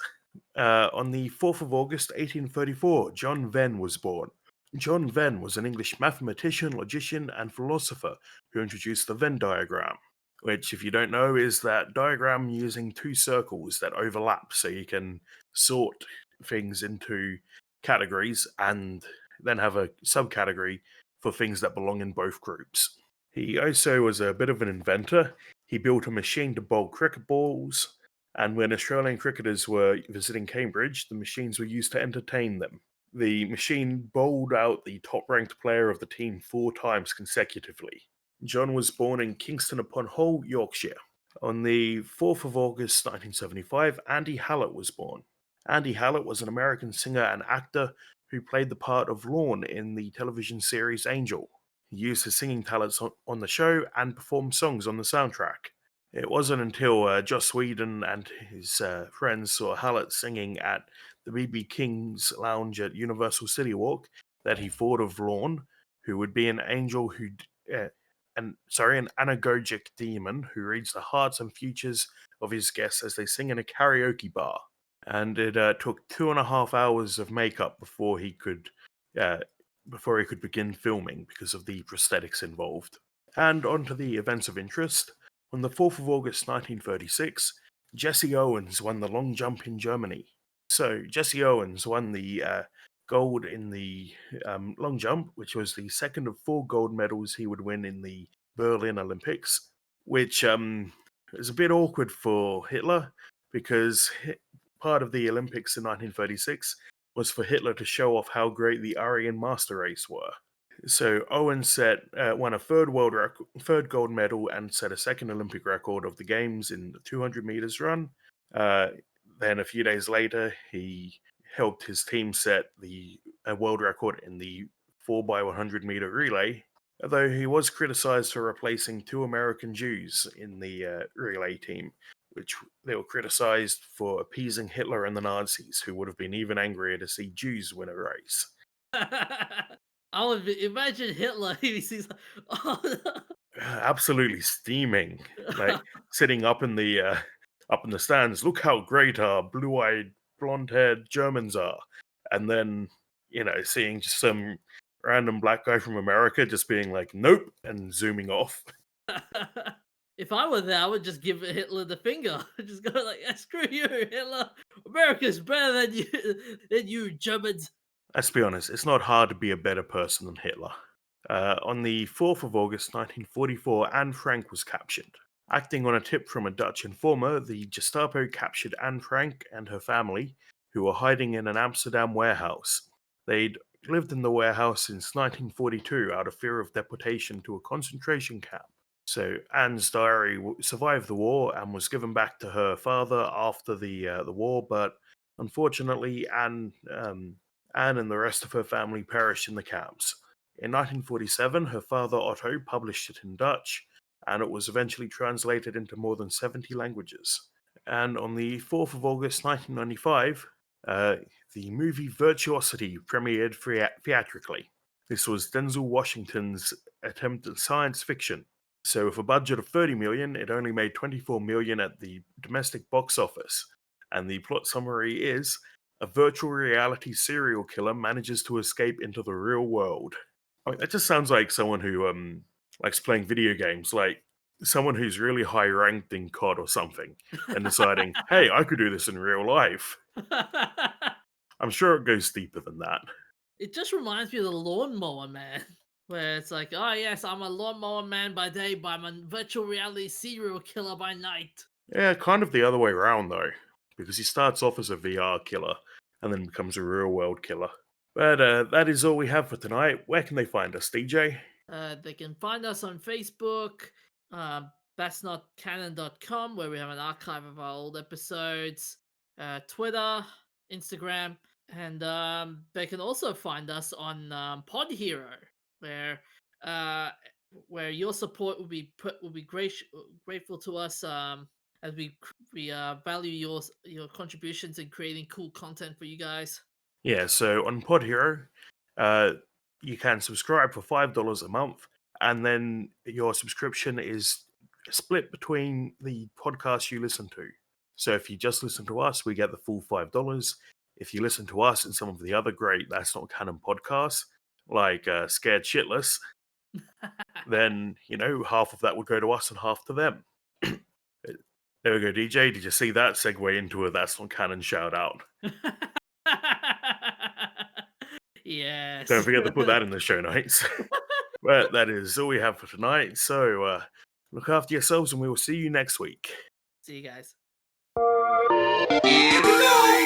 On the 4th of August 1834, John Venn was born. John Venn was an English mathematician, logician, and philosopher who introduced the Venn diagram, which, if you don't know, is that diagram using two circles that overlap so you can sort things into categories and then have a subcategory for things that belong in both groups. He also was a bit of an inventor. He built a machine to bowl cricket balls, and when Australian cricketers were visiting Cambridge, the machines were used to entertain them. The machine bowled out the top ranked player of the team 4 times consecutively. John was born in Kingston upon Hull, Yorkshire. On the 4th of August 1975, Andy Hallett was born. Andy Hallett was an American singer and actor who played the part of Lorne in the television series Angel. He used his singing talents on the show and performed songs on the soundtrack. It wasn't until Joss Whedon and his friends saw Hallett singing at the B.B. King's Lounge at Universal City Walk that he thought of Lorne, who would be an angel an anagogic demon who reads the hearts and futures of his guests as they sing in a karaoke bar. And it took 2.5 hours of makeup uh, before he could begin filming because of the prosthetics involved. And on to the events of interest. On the 4th of August 1936, Jesse Owens won the long jump in Germany. So Jesse Owens won the gold in the long jump, which was the second of 4 gold medals he would win in the Berlin Olympics, which is a bit awkward for Hitler because part of the Olympics in 1936 was for Hitler to show off how great the Aryan master race were. So Owens won a third gold medal and set a second Olympic record of the games in the 200 meters run. Then a few days later, he helped his team set the world record in the 4x100 meter relay, although he was criticized for replacing 2 American Jews in the relay team, which they were criticized for appeasing Hitler and the Nazis, who would have been even angrier to see Jews win a race. I would imagine Hitler. He's like, oh, Absolutely steaming, like sitting up in the stands. Look how great our blue-eyed, blonde-haired Germans are, and then seeing just some random black guy from America just being like, "Nope," and zooming off. If I were there, I would just give Hitler the finger. Just go like, yeah, "Screw you, Hitler! America's better than you Germans." Let's be honest, it's not hard to be a better person than Hitler. On the 4th of August 1944, Anne Frank was captured. Acting on a tip from a Dutch informer, the Gestapo captured Anne Frank and her family, who were hiding in an Amsterdam warehouse. They'd lived in the warehouse since 1942 out of fear of deportation to a concentration camp. So Anne's diary survived the war and was given back to her father after the war, but unfortunately, Anne and the rest of her family perished in the camps. In 1947, her father Otto published it in Dutch, and it was eventually translated into more than 70 languages. And on the 4th of August 1995, the movie Virtuosity premiered theatrically. This was Denzel Washington's attempt at science fiction. So with a budget of 30 million, it only made 24 million at the domestic box office. And the plot summary is a virtual reality serial killer manages to escape into the real world. I mean, that just sounds like someone who likes playing video games, like someone who's really high ranked in COD or something, and deciding, hey, I could do this in real life. I'm sure it goes deeper than that. It just reminds me of the Lawnmower Man, where it's like, oh yes, I'm a lawnmower man by day, but I'm a virtual reality serial killer by night. Yeah, kind of the other way around though, because he starts off as a VR killer and then becomes a real world killer. But that is all we have for tonight. Where can they find us, DJ? They can find us on Facebook, that's not canon.com, where we have an archive of our old episodes, Twitter, Instagram, and they can also find us on Pod Hero, where uh, where your support will be grateful to us, as we value your contributions in creating cool content for you guys. Yeah, so on Pod Hero, uh, you can subscribe for $5 a month, and then your subscription is split between the podcasts you listen to. So if you just listen to us, we get the full $5. If you listen to us and some of the other great That's Not Canon podcasts, like Scared Shitless, then, half of that would go to us and half to them. There we go, DJ. Did you see that segue into a That's Not Canon shout out? Don't Yes. forget to put that in the show notes. But that is all we have for tonight. So look after yourselves, and we will see you next week. See you guys. Here we go.